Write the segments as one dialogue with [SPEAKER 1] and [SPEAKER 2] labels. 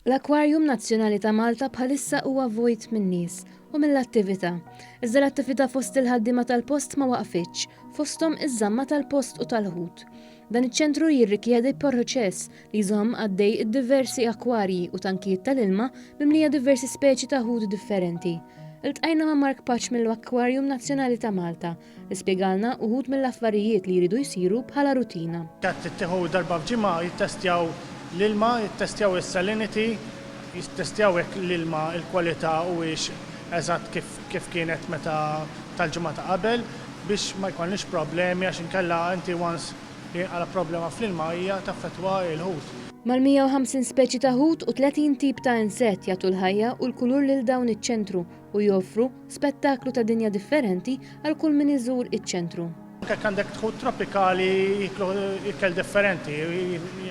[SPEAKER 1] L-Akwarjum Nazzjonali ta' Malta bħalissa huwa vojt min-nies u mill-attività. Iżda l-attività fost il-ħaddiema tal-post ma waqfitx, fosthom iż-żamma tal-post u tal-ħut. Dan iċ-ċentru jirrikjedi proċess li jżomm għaddej id-diversi akwarji u tankijiet tal-ilma mimlija diversi speċi ta' ħut differenti. Iltqajna ma' Mark Patch mill-Akwarjum Nazzjonali ta' Malta li spjegalna uħud mill-affarijiet li jridu jsiru bħala rutina.
[SPEAKER 2] Tieħu darba f'ġimgħa jittestjaw l-ilma, jittestjaw is-salinity, jittestjaw l-ilma il-kwalità u eżatt kif kienet meta tal-ġimgħa ta' qabel biex ma jkollniex problemi għax inkella inti once li għala problema fl-ilma hija taffettwa l-ħut.
[SPEAKER 1] Mal-150 speċi ta' ħut u 30 tip ta' insett jagħtu l-ħajja u l-kulur lil dawn iċ-ċentru u joffru spettaklu ta' dinja differenti għal kull min iżur iċ-ċentru.
[SPEAKER 2] Anke għandek ħut tropikali jiklu ikel differenti,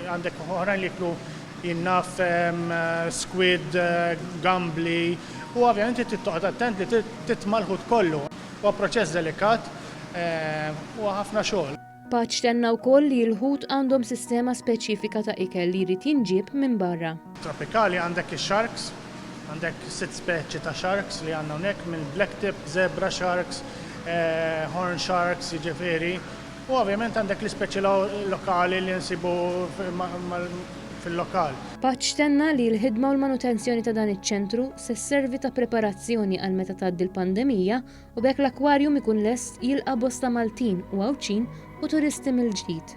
[SPEAKER 2] għandek oħrajn li jiklu jinnaf squid, gambli u ovvjament tittoqgħod attent li titma' l-ħut kollu. Huwa proċess delikat u ħafna xogħol.
[SPEAKER 1] Patch tenna wkoll li l-ħut għandhom sistema speċifika ta' ikel li jrid jinġib minn barra.
[SPEAKER 2] Tropikali għandek ix-sharks, għandek 6 speċi ta' sharks li għandna hawnhekk minn blacktip, zebra sharks, horn sharks, jiġifieri. U ovvjament għandek l-ispeċi lokali li nsibu fil-lokal.
[SPEAKER 1] Patch tenna li l-ħidma u l-manutenzjoni ta' dan iċ-ċentru se sservi ta' preparazzjoni għal meta tgħaddi l-pandemija u bekk l-akwarjum ikun lest jilqa' bosta Maltin u Għawċin u turisti mill-ġdid.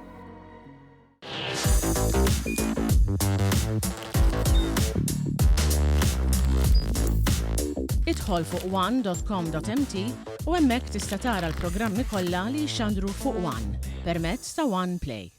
[SPEAKER 3] Idħol fuq one.com.mt u hemmhekk tista' tara l-programmi kollha li jxandru fuq One permezz ta' One Play.